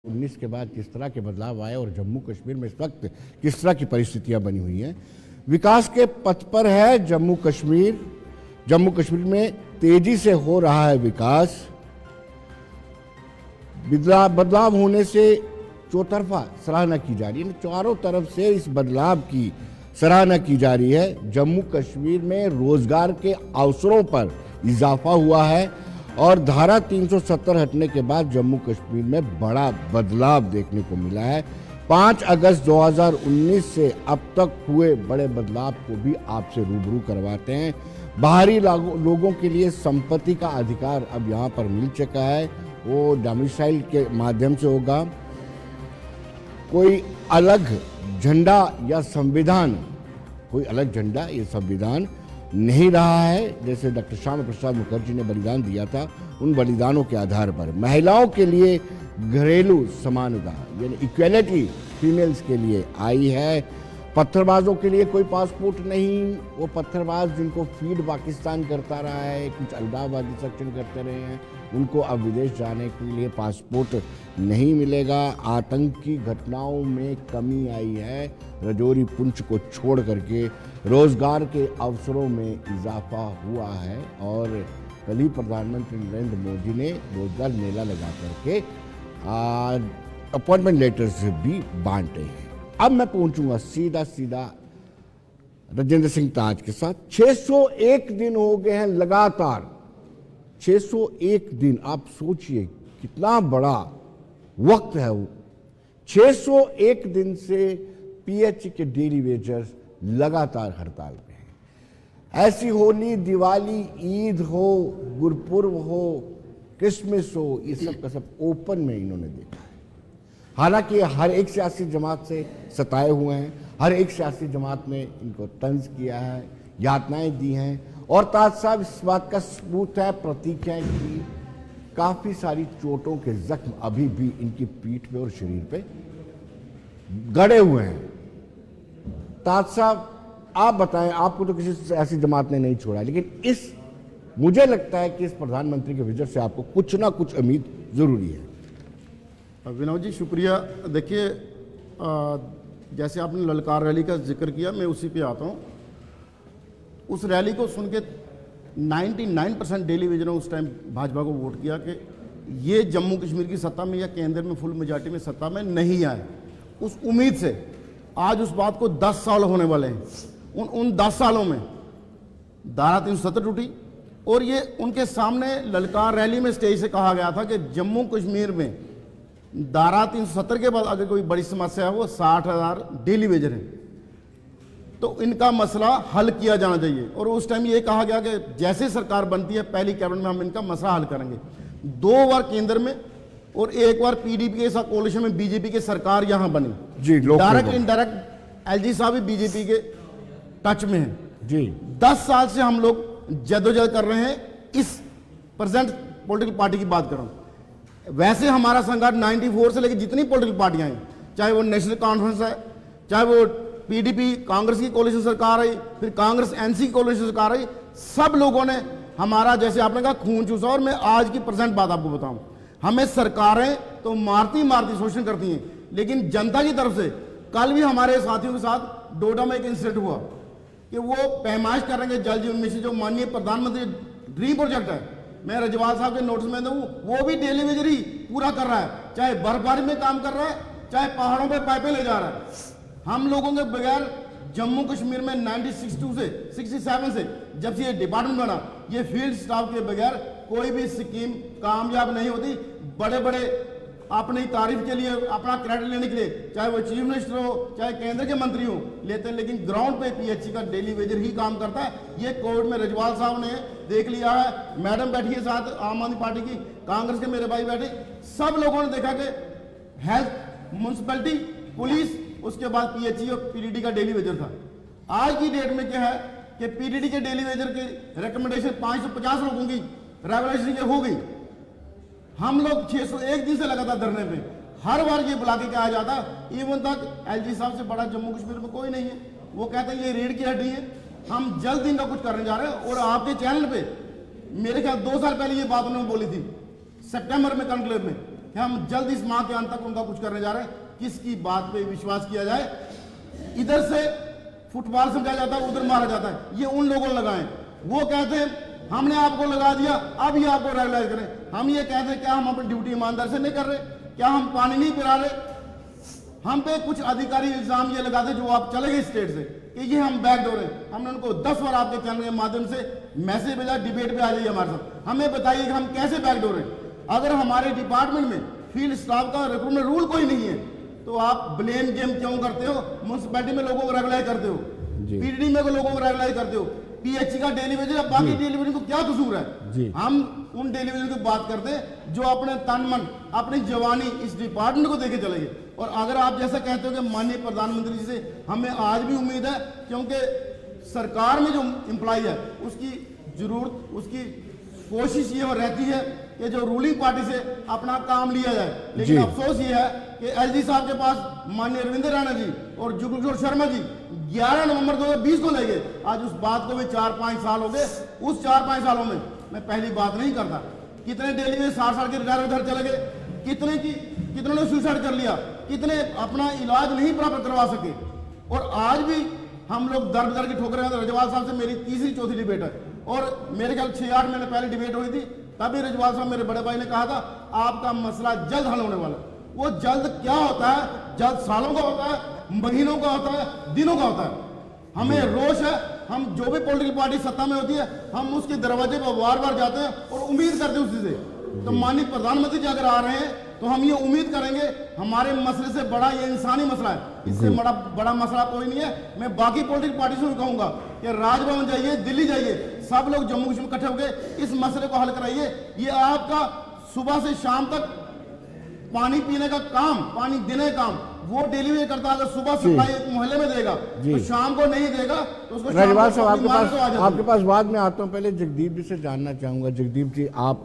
19 के बाद किस तरह के बदलाव आए और जम्मू कश्मीर में इस वक्त किस तरह की परिस्थितियां बनी हुई हैं। विकास के पथ पर है जम्मू कश्मीर। जम्मू कश्मीर में तेजी से हो रहा है विकास। बदलाव होने से चौतरफा सराहना की जा रही है, चारों तरफ से इस बदलाव की सराहना की जा रही है। जम्मू कश्मीर में रोजगार के अवसरों पर इजाफा हुआ है और धारा 370 हटने के बाद जम्मू कश्मीर में बड़ा बदलाव देखने को मिला है। 5 अगस्त 2019 से अब तक हुए बड़े बदलाव को भी आपसे रूबरू करवाते हैं। बाहरी लोगों के लिए संपत्ति का अधिकार अब यहाँ पर मिल चुका है, वो डोमिसाइल के माध्यम से होगा। कोई अलग झंडा या संविधान, कोई अलग झंडा या संविधान नहीं रहा है। जैसे डॉक्टर श्यामा प्रसाद मुखर्जी ने बलिदान दिया था, उन बलिदानों के आधार पर महिलाओं के लिए घरेलू समानता यानी इक्वेलिटी फीमेल्स के लिए आई है। पत्थरबाजों के लिए कोई पासपोर्ट नहीं, वो पत्थरबाज जिनको फीड पाकिस्तान करता रहा है, कुछ अलगाववादी सेक्शन करते रहे हैं, उनको अब विदेश जाने के लिए पासपोर्ट नहीं मिलेगा। आतंकी घटनाओं में कमी आई है, रजौरी पुंछ को छोड़ करके रोजगार के अवसरों में इजाफा हुआ है। और कल ही प्रधानमंत्री नरेंद्र मोदी ने रोजगार मेला लगा करके अपॉइंटमेंट लेटर्स भी बांटे हैं। अब मैं पहुंचूंगा सीधा राजेंद्र सिंह ताज के साथ। 601 दिन हो गए हैं लगातार, 601 दिन। आप सोचिए कितना बड़ा वक्त है वो। 601 दिन से पीएचई के डेली वेजर्स लगातार हड़ताल पे हैं। ऐसी होली, दिवाली, ईद हो, गुरपुर्ब हो, क्रिसमस हो, ये सब का सब ओपन में इन्होंने देखा है। हालांकि हर एक सियासी जमात से सताए हुए हैं, हर एक सियासी जमात ने इनको तंज किया है, यातनाएं दी हैं। और ताज साहब इस बात का सबूत है, प्रतीक है कि काफी सारी चोटों के जख्म अभी भी इनकी पीठ पे और शरीर पे गड़े हुए हैं। ताज साहब आप बताएं, आपको तो किसी ऐसी जमात ने नहीं छोड़ा, लेकिन मुझे लगता है कि इस प्रधानमंत्री के विजय से आपको कुछ ना कुछ उम्मीद जरूरी है। विनोद जी शुक्रिया। देखिए, जैसे आपने ललकार रैली का जिक्र किया, मैं उसी पे आता हूँ। उस रैली को सुन के 99% डेली वेजरों उस टाइम भाजपा को वोट किया कि ये जम्मू कश्मीर की सत्ता में या केंद्र में फुल मेजॉरिटी में सत्ता में नहीं आए। उस उम्मीद से आज उस बात को 10 साल होने वाले हैं। उन 10 सालों में धारा 370 टूटी और ये उनके सामने ललकार रैली में स्टेज से कहा गया था कि जम्मू कश्मीर में धारा 370 के बाद अगर कोई बड़ी समस्या है वो 60,000 डेली वेजर हैं, तो इनका मसला हल किया जाना चाहिए। और उस टाइम ये कहा गया कि जैसे सरकार बनती है पहली कैबिनेट में हम इनका मसला हल करेंगे। 2 बार केंद्र में और 1 बार पीडीपी के साथ कोalition में बीजेपी की सरकार यहां बनी जी। डायरेक्ट इनडायरेक्ट एलजी साहब भी बीजेपी के टच में हैं जी। 10 साल से हम लोग जद्दोजहद कर रहे हैं। इस प्रेजेंट पॉलिटिकल पार्टी की बात कर रहा हूं। वैसे हमारा संघर्ष 94 से लेकर जितनी पॉलिटिकल पार्टियां हैं, चाहे वो नेशनल कॉन्फ्रेंस है, चाहे वो पीडीपी कांग्रेस की कोalition सरकार आई, फिर कांग्रेस एनसी की कोalition सरकार आई, सब लोगों ने हमारा, जैसे आपने कहा, खून चूसा। और मैं आज की प्रेजेंट बात आपको बताऊं, हमें सरकारें तो मारती शोषण करती हैं, लेकिन जनता की तरफ से कल भी हमारे साथियों के साथ डोडा में एक इंसिडेंट हुआ कि वो पैमाइश कर रहे हैं जल जीवन मिशन, जो माननीय प्रधानमंत्री ड्रीम प्रोजेक्ट है, मैं रजवाल साहब के नोटिस में दूं, वो भी डेली वेजर ही पूरा कर रहा है। चाहे बर्फबारी में काम कर रहा है, चाहे पहाड़ों पे पाइपें ले जा रहा है। हम लोगों के बगैर जम्मू कश्मीर में 1962 से 67 से जब से ये डिपार्टमेंट बना, ये फील्ड स्टाफ के बगैर कोई भी स्कीम कामयाब नहीं होती। बड़े बड़े अपनी तारीफ के लिए, अपना क्रेडिट लेने के लिए, चाहे वो चीफ मिनिस्टर हो, चाहे केंद्र के मंत्री हो, लेते हैं, लेकिन ग्राउंड पे पीएचई का डेली वेजर ही काम करता है। ये कोविड में रजवाल साहब ने देख लिया है, मैडम बैठी है साथ आम आदमी पार्टी की, कांग्रेस के मेरे भाई बैठे, सब लोगों ने देखा कि हेल्थ, म्यूनसिपैलिटी, पुलिस, उसके बाद पीएचई और पीडीडी का डेली वेजर था। आज की डेट में क्या है कि पीडीडी के डेली वेजर की रिकमेंडेशन 550 लोगों की रेगुलेशन हो गई। हम लोग 601 दिन से लगातार धरने पे, हर बार ये बुला के कहा जाता, इवन तक एलजी साहब से बड़ा जम्मू कश्मीर में कोई नहीं है। वो कहते हैं ये रीढ़ की हड्डी है, हम जल्द इनका कुछ करने जा रहे हैं। और आपके चैनल पे मेरे ख्याल 2 साल पहले ये बात उन्होंने बोली थी, सितंबर में कॉन्क्लेव में, कि हम जल्द इस माह के अंत तक उनका कुछ करने जा रहे हैं। किसकी बात पे विश्वास किया जाए? इधर से फुटबॉल समझाया जाता है, उधर मारा जाता है। ये उन लोगों ने लगाए, वो कहते हैं हमने आपको लगा दिया, अब ये आपको रेगुलाइज करें। हम ये कहते हैं क्या हम अपनी ड्यूटी ईमानदार से नहीं कर रहे? क्या हम पानी नहीं पिला रहे? हम पे कुछ अधिकारी इल्जाम ये लगाते जो आप चले गए स्टेट से कि ये हम बैकडोर हैं। हमने उनको 10 बार आपके चैनल के माध्यम से मैसेज भेजा, डिबेट पे आ जाइए हमारे साथ, हमें बताइए कि हम कैसे बैकडोर हैं। अगर हमारे डिपार्टमेंट में फील्ड स्टाफ का रिक्रूटमेंट रूल कोई नहीं है तो आप ब्लेम गेम क्यों करते हो? म्यूनसिपैलिटी में लोगों को रेगुलाइज करते हो, पीडीडी में लोगों को रेगुलाइज करते हो, पीएचई का डेली वेज, बाकी डेली वेज को क्या कसूर है? हम उन डेली वेज की बात करते हैं जो अपने तन मन अपनी जवानी इस डिपार्टमेंट को देके चले गए। और अगर आप जैसा कहते हो कि माननीय प्रधानमंत्री जी से हमें आज भी उम्मीद है, क्योंकि सरकार में जो एम्प्लॉय है उसकी जरूरत, उसकी कोशिश ये रहती है कि जो रूलिंग पार्टी से अपना काम लिया जाए। लेकिन अफसोस ये है कि एलजी साहब के पास माननीय रविंद्र राणा जी और जुगल शर्मा जी 11 नवंबर 2020 को ले गए। आज उस बात को भी 4-5 साल हो गए। उस 4-5 सालों में मैं पहली बात नहीं करता, कितने डेली में 60 साल के रिटायर उधर चले गए, कितने ने सुसाइड कर लिया, कितने अपना इलाज नहीं प्राप्त करवा सके। और आज भी हम लोग दर्द दर्द की ठोकरें हैं। रजवाल साहब से मेरी तीसरी चौथी डिबेट है और मेरे ख्याल 6-8 महीने पहले डिबेट हुई थी, तभी रजवाल साहब मेरे बड़े भाई ने कहा था आपका मसला जल्द हल होने वाला। वो जल्द क्या होता है? जल्द सालों का होता है, महीनों का होता है, दिनों का होता है। हमें रोष है, हम जो भी पॉलिटिकल पार्टी सत्ता में होती है हम उसके दरवाजे पर बार बार जाते हैं और उम्मीद करते हैं उसी से। तो माननीय प्रधानमंत्री जी अगर आ रहे हैं तो हम ये उम्मीद करेंगे, हमारे मसले से बड़ा ये इंसानी मसला है, इससे बड़ा मसला कोई नहीं है। मैं बाकी पॉलिटिकल पार्टी से भी कहूंगा कि राजभवन जाइए, दिल्ली जाइए, सब लोग जम्मू कश्मीर इकट्ठे होकर इस मसले को हल कराइए। ये आपका सुबह से शाम तक पानी पीने का काम, पानी देने का काम वो डिलीवरी करता। अगर सुबह सप्लाई एक मोहल्ले में देगा तो शाम को नहीं देगा तो उसको रजवाल साहब आपके पास बाद में आता हूँ। पहले जगदीप जी से जानना चाहूँगा। जगदीप जी, आप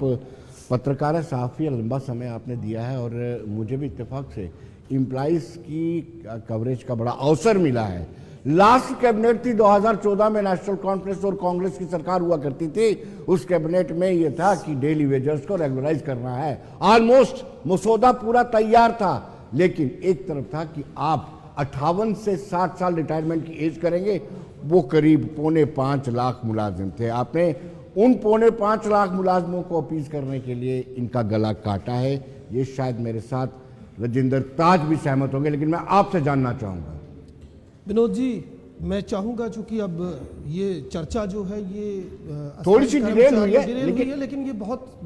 पत्रकार सहाफ़ी, लंबा समय आपने दिया है और मुझे भी इत्तेफाक से एम्प्लॉइज़ की कवरेज का बड़ा अवसर मिला है। लास्ट कैबिनेट थी 2014 में, नेशनल कॉन्फ्रेंस और कांग्रेस की सरकार हुआ करती थी। उस कैबिनेट में यह था कि डेली वेजर्स को रेगुलराइज करना है। ऑलमोस्ट मसौदा पूरा तैयार था, लेकिन एक तरफ था कि आप 58 से 60 साल रिटायरमेंट की एज करेंगे। वो करीब 4.25 लाख मुलाजिम थे। आपने उन 4.25 लाख मुलाजमों को अपील करने के लिए इनका गला काटा है। ये शायद मेरे साथ राजेंद्र ताज भी सहमत होंगे, लेकिन मैं आपसे जानना चाहूँगा। विनोद जी, मैं चाहूँगा चूंकि अब ये चर्चा जो है ये थोड़ी सी डिरेल हुई है, लेकिन ये बहुत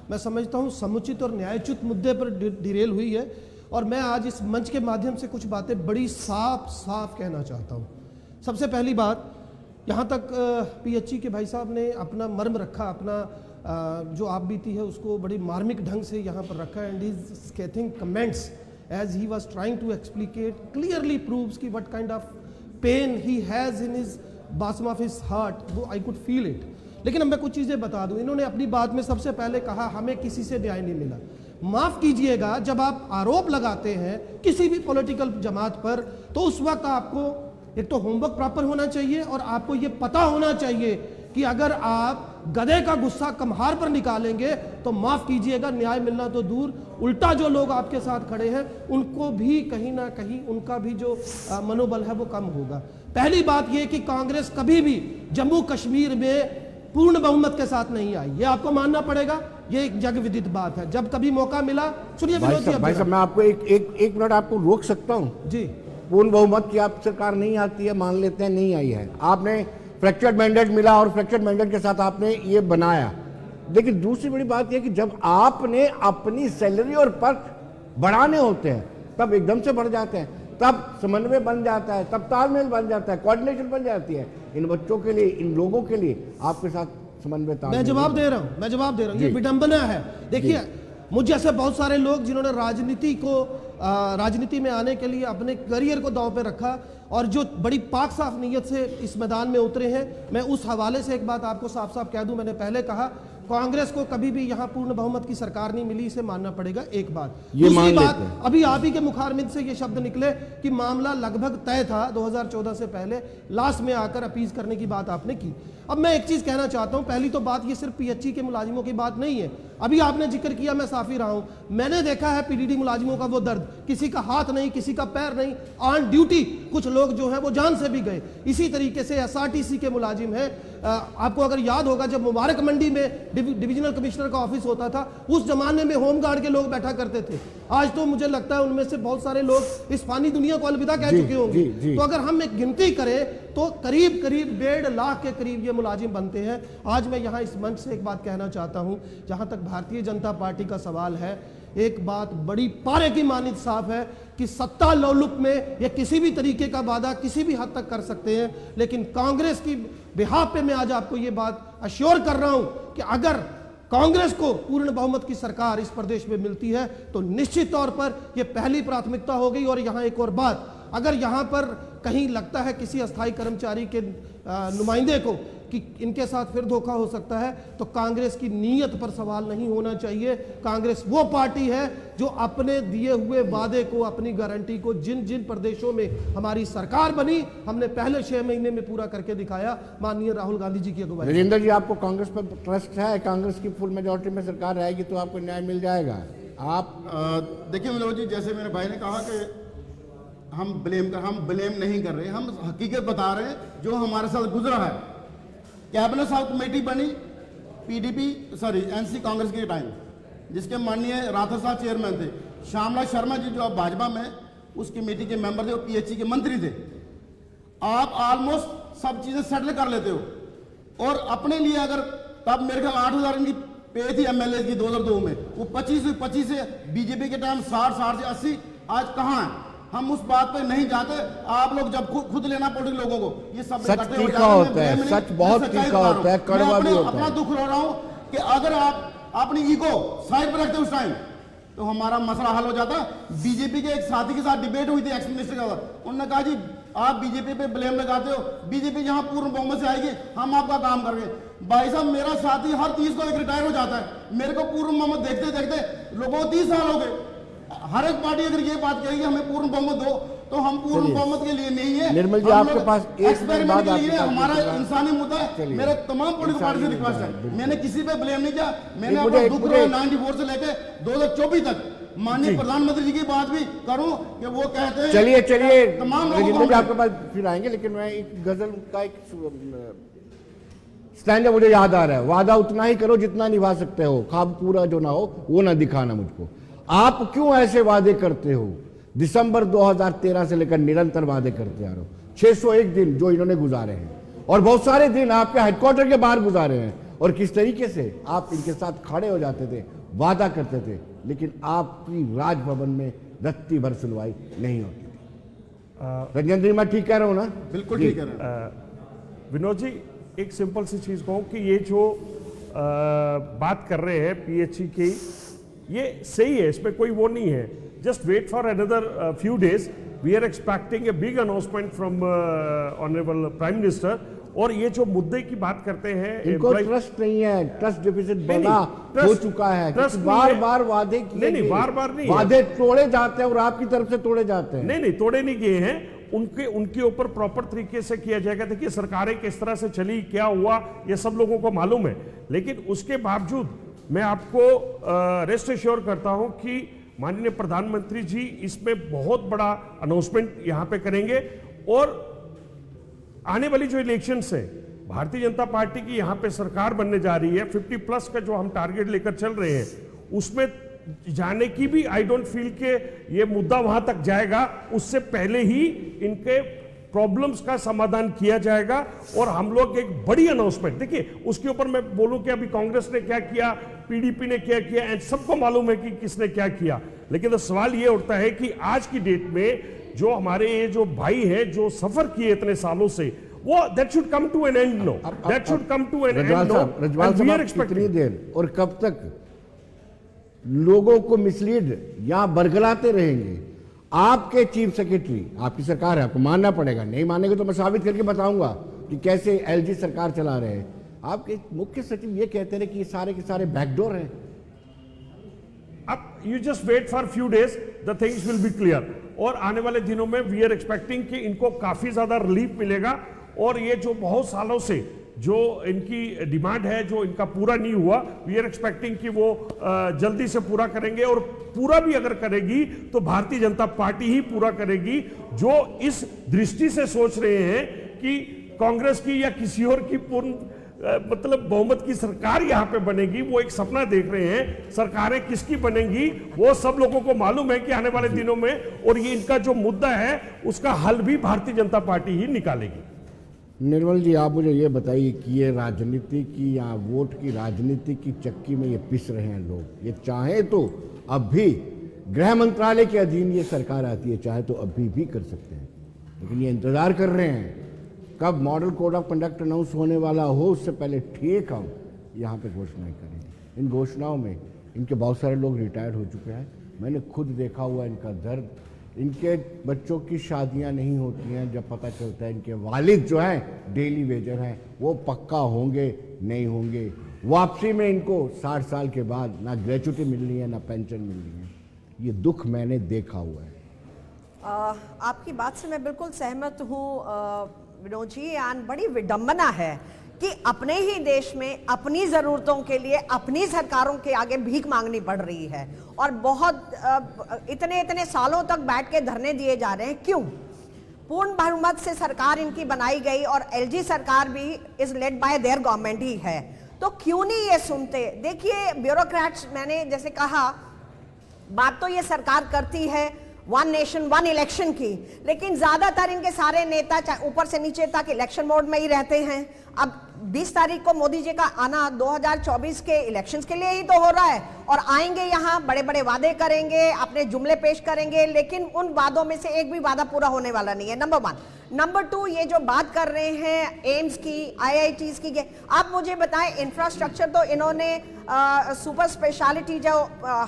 मैं समझता हूँ समुचित और न्यायोचित मुद्दे पर डिरेल हुई है। और मैं आज इस मंच के माध्यम से कुछ बातें बड़ी साफ कहना चाहता हूँ। सबसे पहली बात, यहाँ तक पीएचई के भाई साहब ने अपना मर्म रखा, अपना जो आप बीती है उसको बड़ी मार्मिक ढंग से यहाँ पर रखा। And his scathing comments as he was trying to explicate clearly proves कि what kind of pain he has in his bottom of his heart, वो I could feel it। लेकिन अब मैं कुछ चीज़ें बता दूं। इन्होंने अपनी बात में सबसे पहले कहा हमें किसी से न्याय नहीं मिला। माफ़ कीजिएगा, जब आप आरोप लगाते हैं किसी भी पॉलिटिकल जमात पर तो उस वक्त आपको एक तो होमवर्क प्रॉपर होना चाहिए और आपको ये पता होना चाहिए कि अगर आप गधे का गुस्सा कम्हार पर निकालेंगे तो माफ कीजिएगा न्याय मिलना तो दूर, उल्टा जो लोग आपके साथ खड़े हैं उनको भी कहीं ना कहीं उनका भी जो मनोबल है वो कम होगा। पहली बात ये कि कांग्रेस कभी भी जम्मू कश्मीर में पूर्ण बहुमत के साथ नहीं आई, ये आपको मानना पड़ेगा। ये एक जग विदित बात है। जब कभी मौका मिला, सुनिए भाई साहब मैं आपको एक मिनट आपको रोक सकता हूँ जी। पूर्ण बहुमत की आप सरकार नहीं आती है, मान लेते हैं नहीं आई है, आपने फ्रैक्चर्ड मैंडेट मिला और फ्रैक्चर्ड मैंडेट के साथ आपने ये बनाया। लेकिन दूसरी बड़ी बात यह कि जब आपने अपनी सैलरी और पर्क बढ़ाने होते हैं तब एकदम से बढ़ जाते हैं, तब समन्वय बन जाता है, तब तालमेल बन जाता है, कोऑर्डिनेशन बन जाती है। इन बच्चों के लिए, इन लोगों के लिए आपके साथ समन्वय तालमेल। मैं जवाब दे रहा हूँ, ये विडंबना है। देखिए, मुझ जैसे बहुत सारे लोग जिन्होंने राजनीति में आने के लिए अपने करियर को दांव पे रखा और जो बड़ी पाक साफ नीयत से इस मैदान में उतरे हैं, मैं उस हवाले से एक बात आपको साफ साफ कह दूं। मैंने पहले कहा कांग्रेस को कभी भी यहां पूर्ण बहुमत की सरकार नहीं मिली, इसे मानना पड़ेगा। एक बात। दूसरी बात, अभी आप ही के मुखारबिंद से ये शब्द निकले कि मामला लगभग तय था 2014 से पहले, लास्ट में आकर अपील करने की बात आपने की। अब मैं एक चीज कहना चाहता हूं, पहली तो बात ये सिर्फ पीएचई के मुलाजिमों की बात नहीं है। अभी आपने जिक्र किया, मैं साफी रहा हूं, मैंने देखा है पीडीडी मुलाजिमों का वो दर्द, किसी का हाथ नहीं, किसी का पैर नहीं, ऑन ड्यूटी कुछ लोग जो है वो जान से भी गए। इसी तरीके से एसआरटीसी के मुलाजिम हैं, आपको अगर याद होगा जब मुबारक मंडी में डिविजनल कमिश्नर का ऑफिस होता था, उस जमाने में होमगार्ड के लोग बैठा करते थे। आज तो मुझे लगता है उनमें से बहुत सारे लोग इस फानी दुनिया को अलविदा कह चुके होंगे। तो अगर हम एक गिनती करें तो करीब करीब 1.5 लाख के करीब ये मुलाजिम बनते हैं। आज मैं यहाँ इस मंच से एक बात कहना चाहता हूँ, जहाँ तक भारतीय जनता पार्टी का सवाल है, एक बात बड़ी पारे की मानित साफ है कि सत्ता लोलुप में ये किसी भी तरीके का वादा किसी भी हद तक कर सकते हैं, लेकिन कांग्रेस की बिहाफ पे मैं आज आपको ये बात अश्योर कर रहा हूं कि अगर कांग्रेस को पूर्ण बहुमत की सरकार इस प्रदेश में मिलती है तो निश्चित तौर पर यह पहली प्राथमिकता होगी। और यहां एक और बात, अगर यहां पर कहीं लगता है किसी अस्थायी कर्मचारी के नुमाइंदे को कि इनके साथ फिर धोखा हो सकता है, तो कांग्रेस की नीयत पर सवाल नहीं होना चाहिए। कांग्रेस वो पार्टी है जो अपने दिए हुए वादे को, अपनी गारंटी को जिन जिन प्रदेशों में हमारी सरकार बनी, हमने पहले 6 महीने में पूरा करके दिखाया। माननीय राहुल गांधी जी की अगुवाई। राजेंद्र जी, आपको कांग्रेस पर ट्रस्ट है? कांग्रेस की फुल मेजोरिटी में सरकार रहेगी तो आपको न्याय मिल जाएगा? आप देखिए विनोद जी, जैसे मेरे भाई ने कहा कि हम ब्लेम नहीं कर रहे, हम हकीकत बता रहे हैं जो हमारे साथ गुजरा है। कैबिनेट सब कमेटी बनी एनसी कांग्रेस के टाइम, जिसके माननीय राठौर साहब चेयरमैन थे। श्यामला शर्मा जी जो अब भाजपा में उस कमेटी के मेंबर थे, वो पीएचई के मंत्री थे। आप ऑलमोस्ट सब चीजें सेटल कर लेते हो। और अपने लिए अगर तब मेरे ख्याल 8,000 इनकी पे थी एमएलए की 2002 में, वो 25 से बीजेपी के टाइम 60 से 80, आज कहाँ है? हम उस बात पे नहीं जाते। आप लोग जब खुद लेना पड़े लोगों को, ये सब सच तीखा होता है, सच बहुत तीखा होता है, कड़वा भी होता है। अपना दुख रो रहा हूं कि अगर आप अपनी ईगो साइड पर रखते उस टाइम तो हमारा मसला हल हो जाता। बीजेपी के एक साथी के साथ डिबेट हुई थी एक्स मिनिस्टर के साथ, उन्होंने कहा जी आप बीजेपी पे ब्लेम लगाते हो, बीजेपी जहां पूर्ण बहुमत से आएगी हम आपका काम करेंगे। भाई साहब, मेरा साथी हर 30 को एक रिटायर हो जाता है, मेरे को पूर्ण बहुमत देखते देखते लोगों को 30 साल हो गए। हर एक पार्टी अगर ये बात कहेगी हमें पूर्ण बहुमत दो, तो हम पूर्ण बहुमत के लिए नहीं है। निर्मल जी, आपके पास एक मिनट बाद के लिए हमारा इंसानी मुद्दा है। मेरे तमाम पॉलिटिकल पार्टी से रिक्वेस्ट है, मैंने किसी पे ब्लेम नहीं किया। मैंने अपना दुख 94 से लेके 2024 तक माननीय प्रधानमंत्री जी की बात भी करूं कि वो कहते हैं। चलिए तमाम लोग आपके पास फिर आएंगे, लेकिन मैं एक गजल का एक स्टैंड मुझे याद आ रहा है, वादा उतना ही करो जितना निभा सकते हो, ख्वाब पूरा जो ना हो वो ना दिखाना मुझको। आप क्यों ऐसे वादे करते हो? दिसंबर 2013 से लेकर निरंतर वादे करते आ रहे हो। 601 दिन जो इन्होंने गुजारे हैं, और बहुत सारे दिन आपके हेडक्वार्टर के बाहर गुजारे हैं, और किस तरीके से आप इनके साथ खड़े हो जाते थे, वादा करते थे, लेकिन आपकी राजभवन में रत्ती भर सुनवाई नहीं होती थी। रंजन जी, मैं ठीक कह रहा हूं ना? बिल्कुल ठीक कह रहे हैं विनोद जी। एक सिंपल सी चीज कहूं कि ये जो बात कर रहे हैं पीएचई की, ये सही है, इसमें कोई वो नहीं है। Just wait for another few days, we are expecting a big announcement from honourable prime minister. और ये जो मुद्दे की बात करते हैं, इनको ट्रस्ट नहीं है, ट्रस्ट डिफिसिट बड़ा हो चुका है। बार बार वादे किए, नहीं बार नहीं, वादे तोड़े जाते हैं और आपकी तरफ से तोड़े जाते हैं। नहीं तोड़े नहीं गए हैं, उनके ऊपर प्रॉपर तरीके से किया जाएगा। देखिए सरकारें किस तरह से चली, क्या हुआ, ये सब लोगों को मालूम है। लेकिन उसके बावजूद मैं आपको रेस्ट एश्योर करता हूं कि माननीय प्रधानमंत्री जी इसमें बहुत बड़ा अनाउंसमेंट यहां पे करेंगे। और आने वाली जो इलेक्शंस है, भारतीय जनता पार्टी की यहां पे सरकार बनने जा रही है। 50+ का जो हम टारगेट लेकर चल रहे हैं, उसमें जाने की भी आई डोंट फील के ये मुद्दा वहां तक जाएगा। उससे पहले ही इनके प्रॉब्लम्स का समाधान किया जाएगा। और हम लोग एक बड़ी अनाउंसमेंट, देखिए उसके ऊपर मैं बोलूं कि अभी कांग्रेस ने क्या किया, पीडीपी ने क्या किया, एंड सबको मालूम है कि किसने क्या किया। लेकिन तो सवाल ये उठता है कि आज की डेट में जो हमारे ये जो भाई हैं, जो सफर किए इतने सालों से, वो that should come to an end no, that should come to an end no. We are expecting कितनी देर और कब तक लोगों को मिसलीड या बरगलाते रहेंगे? आपके चीफ सेक्रेटरी, आपकी सरकार है, आपको मानना पड़ेगा, नहीं मानेंगे तो मैं साबित करके बताऊंगा कि कैसे एलजी सरकार चला रहे हैं। आपके मुख्य सचिव ये कहते रहे कि ये सारे के सारे बैकडोर हैं। अब you just wait for few days, the things will be clear. और आने वाले दिनों में वी आर एक्सपेक्टिंग कि इनको काफी ज्यादा रिलीफ मिलेगा। और ये जो बहुत सालों से जो इनकी डिमांड है, जो इनका पूरा नहीं हुआ, वी आर एक्सपेक्टिंग कि वो जल्दी से पूरा करेंगे, और पूरा भी अगर करेगी तो भारतीय जनता पार्टी ही पूरा करेगी। जो इस दृष्टि से सोच रहे हैं कि कांग्रेस की या किसी और की पूर्ण मतलब बहुमत की सरकार यहां पे बनेगी, वो एक सपना देख रहे हैं। सरकारें किसकी बनेंगी वो सब लोगों को मालूम है कि आने वाले दिनों में, और ये इनका जो मुद्दा है उसका हल भी भारतीय जनता पार्टी ही निकालेगी। निर्मल जी, आप मुझे ये बताइए कि ये राजनीति की या वोट की राजनीति की चक्की में ये पिस रहे हैं लोग। ये चाहे तो अब भी गृह मंत्रालय के अधीन ये सरकार आती है, चाहे तो अभी भी कर सकते हैं, लेकिन ये इंतजार कर रहे हैं कब model code of conduct announce होने वाला हो, उससे पहले ठीक हम यहाँ पे घोषणाएं करें। इन घोषणाओं में इनके बहुत सारे लोग रिटायर्ड हो चुके हैं, मैंने खुद देखा हुआ इनका दर्द। इनके बच्चों की शादियां नहीं होती हैं, जब पता चलता है इनके वालिद जो हैं डेली वेजर हैं, वो पक्का होंगे नहीं होंगे। वापसी में इनको 60 साल के बाद ना ग्रेचुटी मिलनी है ना पेंशन मिलनी है। ये दुख मैंने देखा हुआ है। आपकी बात से मैं बिल्कुल सहमत हूँ विनोद जी। यान बड़ी विडंबना है कि अपने ही देश में अपनी ज़रूरतों के लिए अपनी सरकारों के आगे भीख मांगनी पड़ रही है, और बहुत इतने सालों तक बैठ के धरने दिए जा रहे हैं। क्यों? पूर्ण बहुमत से सरकार इनकी बनाई गई, और एलजी सरकार भी is led by their government ही है, तो क्यों नहीं ये सुनते? देखिए ब्यूरोक्रेट्स, मैंने जैसे कहा, बात तो ये सरकार करती है वन नेशन वन इलेक्शन की, लेकिन ज्यादातर इनके सारे नेता ऊपर से नीचे तक इलेक्शन मोड में ही रहते हैं। अब 20 तारीख को मोदी जी का आना 2024 के इलेक्शंस के लिए ही तो हो रहा है, और आएंगे यहाँ बड़े बड़े वादे करेंगे, अपने जुमले पेश करेंगे, लेकिन उन वादों में से एक भी वादा पूरा होने वाला नहीं है। नंबर 1। नंबर 2, ये जो बात कर रहे हैं एम्स की, IITs की, आप मुझे बताएं, इंफ्रास्ट्रक्चर तो इन्होंने सुपर स्पेशलिटी जो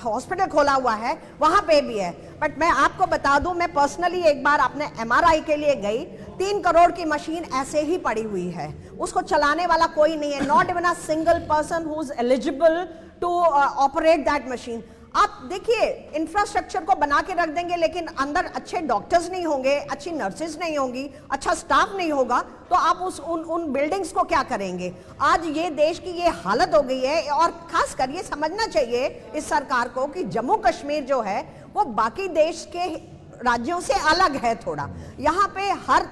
हॉस्पिटल खोला हुआ है वहां पे भी है, बट मैं आपको बता दूं, मैं पर्सनली एक बार अपने MRI के लिए गई, 3 करोड़ की मशीन ऐसे ही पड़ी हुई है, उसको चलाने वाला कोई नहीं है, not even a single person who is eligible to operate that machine. आप देखिए, इंफ्रास्ट्रक्चर को बना के रख देंगे, लेकिन अंदर अच्छे डॉक्टर्स नहीं होंगे, अच्छी नर्सेज नहीं होंगी, अच्छा स्टाफ नहीं होगा, तो आप उन बिल्डिंग्स को क्या करेंगे? आज ये देश की ये हालत हो गई है, और खास कर ये समझना चाहिए इस सरकार को कि जम्मू कश्मीर जो है वो बाकी देश के राज्यों से अलग है थोड़ा। यहाँ पे हर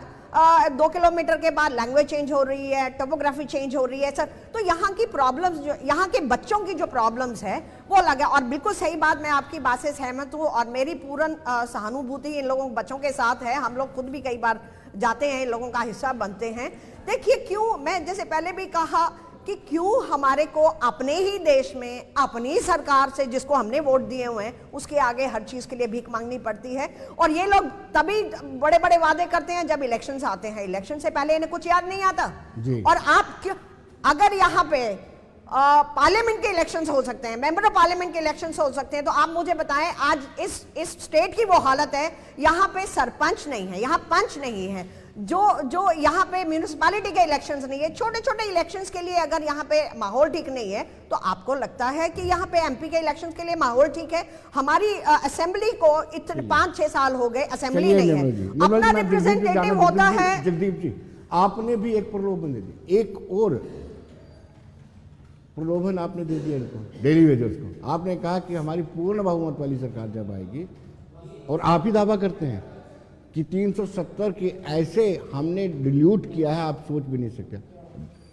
2 किलोमीटर के बाद लैंग्वेज चेंज हो रही है, टोपोग्राफी चेंज हो रही है सर, तो यहाँ की प्रॉब्लम्स, जो यहाँ के बच्चों की जो प्रॉब्लम्स है वो अलग है। और बिल्कुल सही बात, मैं आपकी बात से सहमत हूँ, और मेरी पूर्ण सहानुभूति इन लोगों बच्चों के साथ है। हम लोग खुद भी कई बार जाते हैं, इन लोगों का हिस्सा बनते हैं। देखिए क्यों, मैं जैसे पहले भी कहा कि क्यों हमारे को अपने ही देश में अपनी सरकार से, जिसको हमने वोट दिए हुए हैं, उसके आगे हर चीज के लिए भीख मांगनी पड़ती है। और ये लोग तभी बड़े बड़े वादे करते हैं जब इलेक्शंस आते हैं, इलेक्शन से पहले इन्हें कुछ याद नहीं आता जी। और आप क्यों, अगर यहाँ पे पार्लियामेंट के इलेक्शंस हो सकते हैं, मेंबर ऑफ पार्लियामेंट के इलेक्शंस हो सकते हैं, तो आप मुझे बताएं, आज इस स्टेट की वो हालत है, यहाँ पे सरपंच नहीं है, यहाँ पंच नहीं है, जो यहाँ पे म्यूनिसिपैलिटी के इलेक्शंस नहीं है, छोटे छोटे इलेक्शंस के लिए अगर यहाँ पे माहौल ठीक नहीं है, तो आपको लगता है कि यहाँ पे MP के इलेक्शंस के लिए माहौल ठीक है? हमारी असेंबली को इतने 5-6 साल हो गए, असेंबली नहीं है, अपना रिप्रेजेंटेटिव होता है। जगदीप जी, आपने भी एक प्रलोभन दे दिया, एक और प्रलोभन आपने दे दिया इनको, डेली वेजर्स को। आपने कहा कि हमारी पूर्ण बहुमत वाली सरकार जब आएगी, और आप ही दावा करते हैं कि 370 के ऐसे हमने डिल्यूट किया है, आप सोच भी नहीं सकते।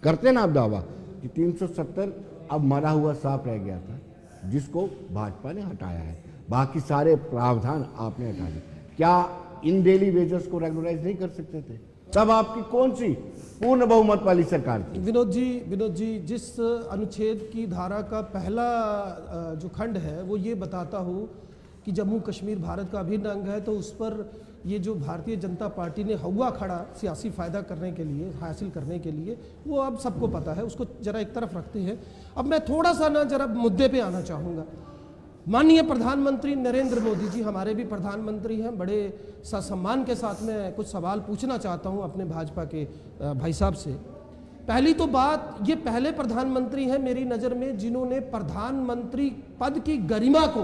करते ना आप दावा कि 370 अब मरा हुआ सांप रह गया था, जिसको भाजपा ने हटाया है, बाकी सारे प्रावधान आपने हटा दिए। क्या इन डेली वेजर्स को रेगुलराइज नहीं कर सकते थे? तब आपकी कौन सी पूर्ण बहुमत वाली सरकार थी? विनोद जी, जिस अनुच्छेद की धारा का पहला जो खंड है वो ये बताता हूँ कि जम्मू कश्मीर भारत का अभिन्न अंग है, तो उस पर ये जो भारतीय जनता पार्टी ने हुआ खड़ा सियासी फ़ायदा करने के लिए, हासिल करने के लिए, वो अब सबको पता है, उसको जरा एक तरफ रखते हैं। अब मैं थोड़ा सा ना जरा मुद्दे पे आना चाहूँगा। माननीय प्रधानमंत्री नरेंद्र मोदी जी हमारे भी प्रधानमंत्री हैं, बड़े सम्मान के साथ में कुछ सवाल पूछना चाहता हूँ अपने भाजपा के भाई साहब से। पहली तो बात, ये पहले प्रधानमंत्री हैं मेरी नज़र में जिन्होंने प्रधानमंत्री पद की गरिमा को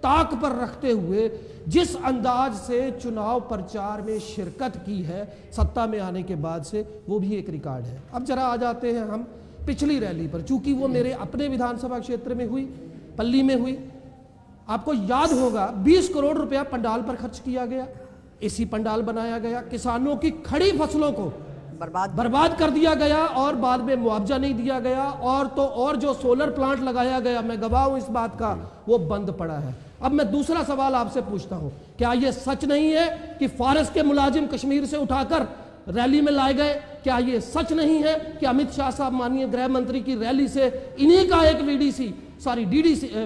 ताक पर रखते हुए जिस अंदाज से चुनाव प्रचार में शिरकत की है सत्ता में आने के बाद से, वो भी एक रिकॉर्ड है। अब जरा आ जाते हैं हम पिछली रैली पर, चूंकि वो मेरे अपने विधानसभा क्षेत्र में हुई, पल्ली में हुई। आपको याद होगा 20 करोड़ रुपया पंडाल पर खर्च किया गया, एसी पंडाल बनाया गया, किसानों की खड़ी फसलों को बर्बाद कर दिया गया और बाद में मुआवजा नहीं दिया गया, और तो और जो सोलर प्लांट लगाया गया, मैं गवाह हूं इस बात का, वो बंद पड़ा है। अब मैं दूसरा सवाल आपसे पूछता हूं, क्या यह सच नहीं है कि फॉरेस्ट के मुलाजिम कश्मीर से उठाकर रैली में लाए गए? क्या यह सच नहीं है कि अमित शाह साहब माननीय गृह मंत्री की रैली से इन्हीं का एक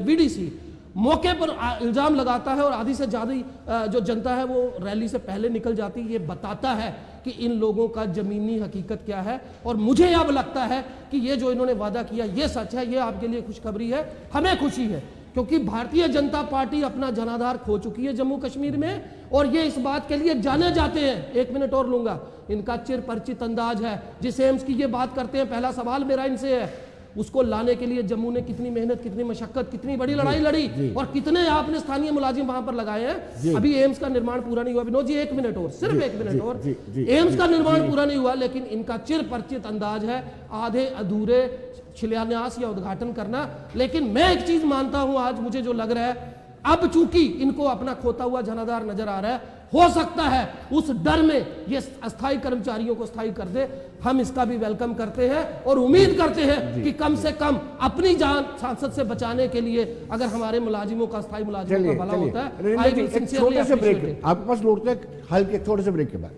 वीडीसी मौके पर इल्जाम लगाता है और आधी से ज्यादा जो जनता है वो रैली से पहले निकल जाती है? ये बताता है कि इन लोगों का जमीनी हकीकत क्या है। और मुझे अब लगता है कि ये जो इन्होंने वादा किया ये सच है। ये आपके लिए खुशखबरी है, हमें खुशी है, क्योंकि भारतीय जनता पार्टी अपना जनाधार खो चुकी है जम्मू कश्मीर में, और ये इस बात के लिए जाने जाते हैं। 1 मिनट और लूंगा। इनका चिर परिचित अंदाज है, जिस एम्स की ये बात करते हैं, पहला सवाल मेरा इनसे है, उसको लाने के लिए जम्मू ने कितनी मेहनत, कितनी मशक्कत, कितनी बड़ी लड़ाई लड़ी, और कितने आपने स्थानीय मुलाजिम वहां पर लगाए हैं। अभी एम्स का निर्माण पूरा नहीं हुआ। विनोद जी 1 मिनट और, सिर्फ 1 मिनट और। एम्स का निर्माण पूरा नहीं हुआ, लेकिन इनका चिर परिचित अंदाज है आधे अधूरे शिलान्यास या उद्घाटन करना। लेकिन मैं एक चीज मानता हूं, आज मुझे जो लग रहा है, अब चूंकि इनको अपना खोता हुआ जनाधार नजर आ रहा है, हो सकता है उस डर में ये अस्थायी कर्मचारियों को स्थायी कर दे। हम इसका भी वेलकम करते हैं और उम्मीद करते हैं कि कम से कम अपनी जान सांसद से बचाने के लिए अगर हमारे मुलाजिमों का, स्थायी मुलाजिमों का भला होता है। छोटे से ब्रेक आपके पास लौटते हैं, हल्के छोटे से ब्रेक के बाद।